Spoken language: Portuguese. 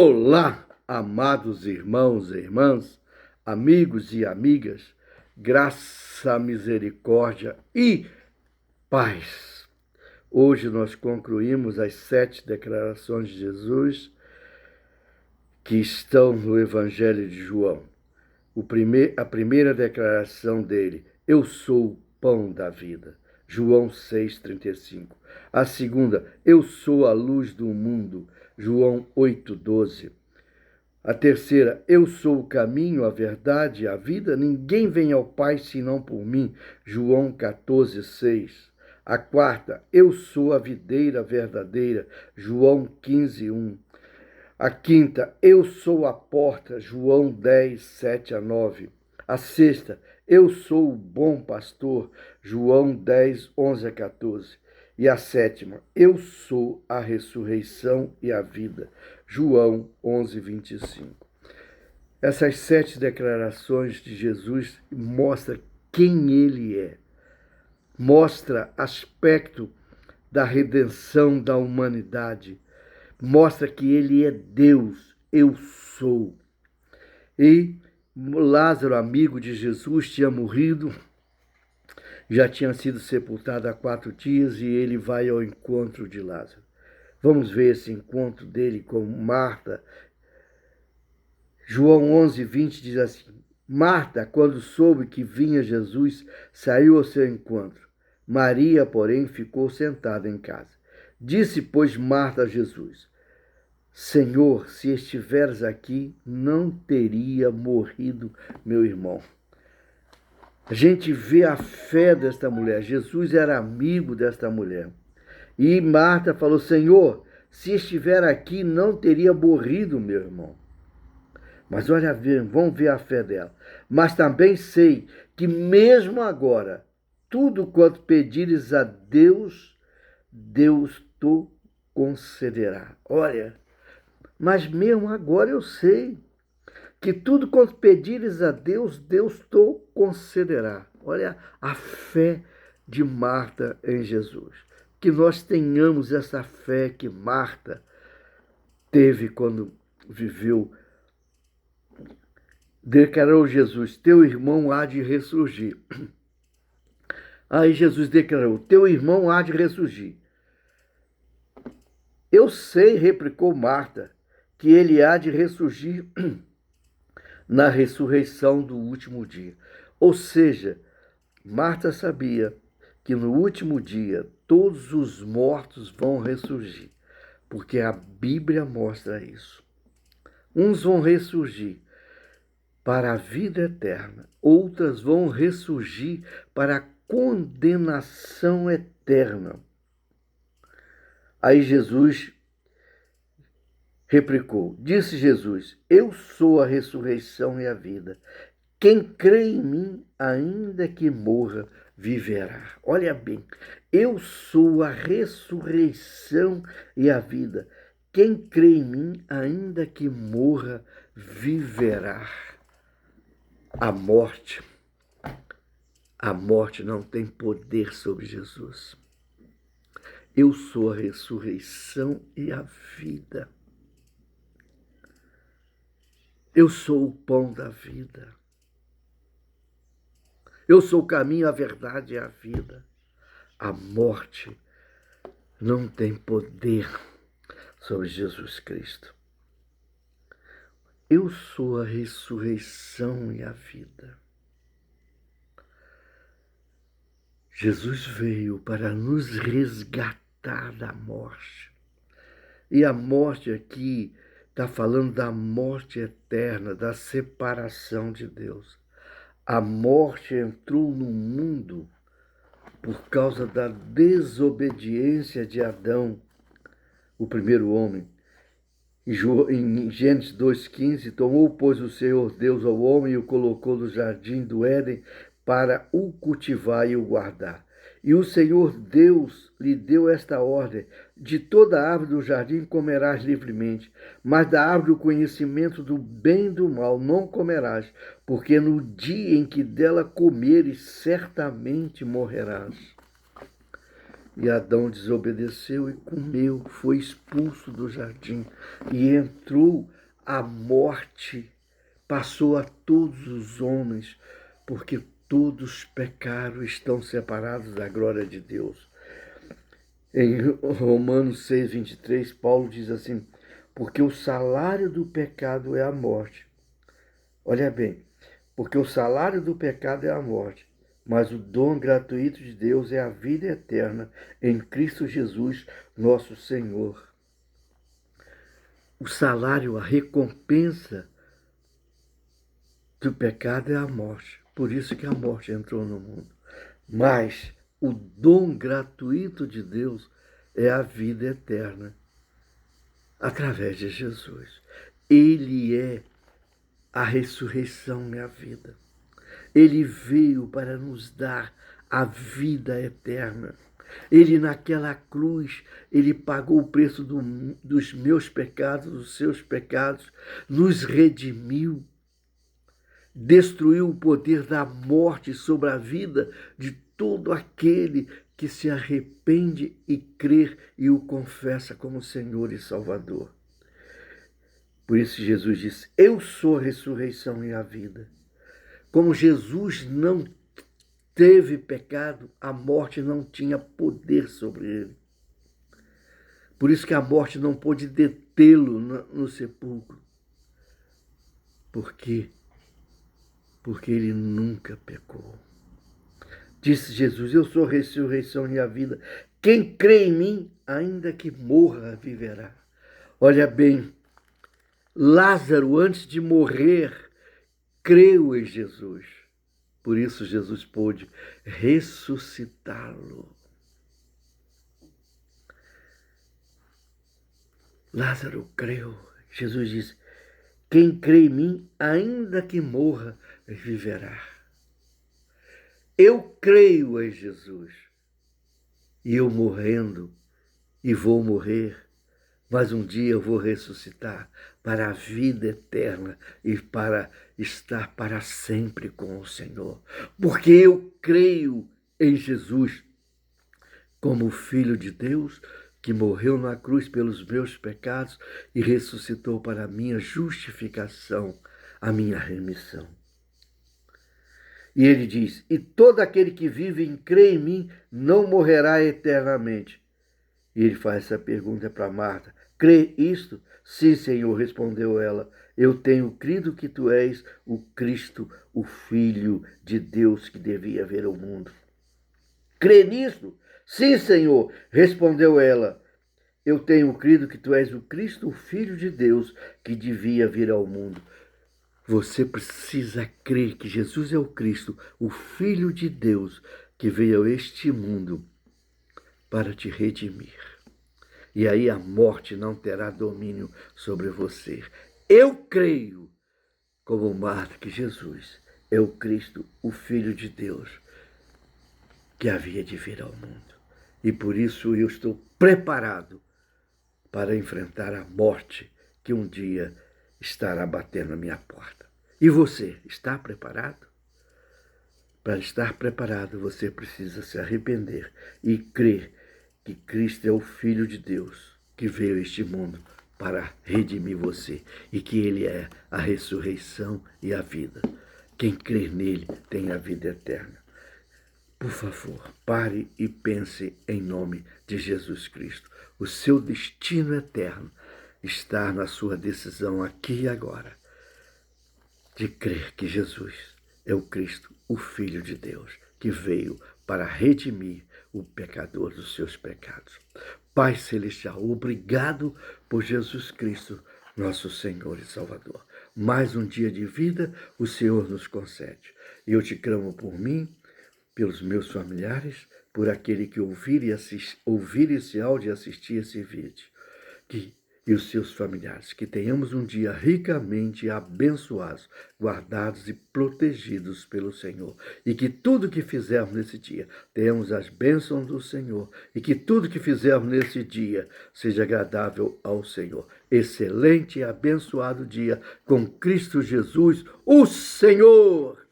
Olá, amados irmãos e irmãs, amigos e amigas, graça, misericórdia e paz. Hoje nós concluímos as 7 declarações de Jesus que estão no Evangelho de João. A primeira declaração dele: eu sou o pão da vida. João 6,35. A segunda: eu sou a luz do mundo. João 8,12. A terceira: eu sou o caminho, a verdade e a vida. Ninguém vem ao Pai senão por mim. João 14,6. A quarta: eu sou a videira verdadeira. João 15,1. A quinta: eu sou a porta. João 10, 7-9. A sexta: eu sou o bom pastor. João 10, 11-14. E a sétima: eu sou a ressurreição e a vida. João 11, 25. Essas 7 declarações de Jesus mostram quem ele é. Mostra aspecto da redenção da humanidade. Mostra que ele é Deus, eu sou. E Lázaro, amigo de Jesus, tinha morrido, já tinha sido sepultado há 4 dias e ele vai ao encontro de Lázaro. Vamos ver esse encontro dele com Marta. João 11, 20 diz assim: Marta, quando soube que vinha Jesus, saiu ao seu encontro. Maria, porém, ficou sentada em casa. Disse, pois, Marta a Jesus: Senhor, se estiveres aqui, não teria morrido meu irmão. A gente vê a fé desta mulher. Jesus era amigo desta mulher. E Marta falou: Senhor, se estiver aqui, não teria morrido meu irmão. Mas olha, vamos ver a fé dela. Mas também sei que mesmo agora, tudo quanto pedires a Deus, Deus te concederá. Olha, mas mesmo agora eu sei que tudo quanto pedires a Deus, Deus te concederá. Olha a fé de Marta em Jesus. Que nós tenhamos essa fé que Marta teve quando viveu. Declarou Jesus: teu irmão há de ressurgir. Aí Jesus declarou: teu irmão há de ressurgir. Eu sei, replicou Marta, que ele há de ressurgir na ressurreição do último dia. Ou seja, Marta sabia que no último dia todos os mortos vão ressurgir, porque a Bíblia mostra isso. Uns vão ressurgir para a vida eterna, outras vão ressurgir para a condenação eterna. Aí Jesus replicou, disse Jesus: eu sou a ressurreição e a vida. Quem crê em mim, ainda que morra, viverá. Olha bem, eu sou a ressurreição e a vida. Quem crê em mim, ainda que morra, viverá. A morte não tem poder sobre Jesus. Eu sou a ressurreição e a vida. Eu sou o pão da vida. Eu sou o caminho, a verdade e a vida. A morte não tem poder sobre Jesus Cristo. Eu sou a ressurreição e a vida. Jesus veio para nos resgatar da morte. E a morte aqui está falando da morte eterna, da separação de Deus. A morte entrou no mundo por causa da desobediência de Adão, o primeiro homem. Em Gênesis 2,15, tomou, pois, o Senhor Deus ao homem e o colocou no jardim do Éden para o cultivar e o guardar. E o Senhor Deus lhe deu esta ordem: de toda árvore do jardim comerás livremente, mas da árvore do conhecimento do bem e do mal não comerás, porque no dia em que dela comeres, certamente morrerás. E Adão desobedeceu e comeu, foi expulso do jardim e entrou a morte, passou a todos os homens, porque todos pecaram e estão separados da glória de Deus. Em Romanos 6, 23, Paulo diz assim, porque o salário do pecado é a morte. Olha bem, porque o salário do pecado é a morte, mas o dom gratuito de Deus é a vida eterna em Cristo Jesus, nosso Senhor. O salário, a recompensa do pecado é a morte. Por isso que a morte entrou no mundo. Mas o dom gratuito de Deus é a vida eterna, através de Jesus. Ele é a ressurreição e a vida. Ele veio para nos dar a vida eterna. Ele naquela cruz, ele pagou o preço dos meus pecados, dos seus pecados, nos redimiu, destruiu o poder da morte sobre a vida de todo aquele que se arrepende e crê e o confessa como Senhor e Salvador. Por isso Jesus disse, eu sou a ressurreição e a vida. Como Jesus não teve pecado, a morte não tinha poder sobre ele. Por isso que a morte não pôde detê-lo no sepulcro. Por quê? Porque ele nunca pecou. Disse Jesus, eu sou a ressurreição e a vida. Quem crê em mim, ainda que morra, viverá. Olha bem, Lázaro, antes de morrer, creu em Jesus. Por isso Jesus pôde ressuscitá-lo. Lázaro creu. Jesus disse, quem crê em mim, ainda que morra, viverá. Eu creio em Jesus. E eu morrendo, e vou morrer, mas um dia eu vou ressuscitar para a vida eterna e para estar para sempre com o Senhor. Porque eu creio em Jesus como o Filho de Deus, que morreu na cruz pelos meus pecados e ressuscitou para a minha justificação, a minha remissão. E ele diz, e todo aquele que vive e crê em mim não morrerá eternamente. E ele faz essa pergunta para Marta, crê isto? Sim, Senhor, respondeu ela, eu tenho crido que tu és o Cristo, o Filho de Deus que devia vir ao mundo. Crê nisto? Sim, Senhor, respondeu ela, eu tenho crido que tu és o Cristo, o Filho de Deus que devia vir ao mundo. Você precisa crer que Jesus é o Cristo, o Filho de Deus que veio a este mundo para te redimir. E aí a morte não terá domínio sobre você. Eu creio, como Marta, que Jesus é o Cristo, o Filho de Deus, que havia de vir ao mundo. E por isso eu estou preparado para enfrentar a morte que um dia estará batendo na minha porta. E você, está preparado? Para estar preparado, você precisa se arrepender e crer que Cristo é o Filho de Deus que veio a este mundo para redimir você e que Ele é a ressurreição e a vida. Quem crer nele tem a vida eterna. Por favor, pare e pense em nome de Jesus Cristo. O seu destino eterno está na sua decisão aqui e agora de crer que Jesus é o Cristo, o Filho de Deus, que veio para redimir o pecador dos seus pecados. Pai Celestial, obrigado por Jesus Cristo, nosso Senhor e Salvador. Mais um dia de vida o Senhor nos concede. E eu te clamo por mim, pelos meus familiares, por aquele que ouvir esse áudio e assistir esse vídeo, e os seus familiares, que tenhamos um dia ricamente abençoados, guardados e protegidos pelo Senhor, e que tudo que fizermos nesse dia, tenhamos as bênçãos do Senhor, e que tudo que fizermos nesse dia seja agradável ao Senhor. Excelente e abençoado dia com Cristo Jesus, o Senhor!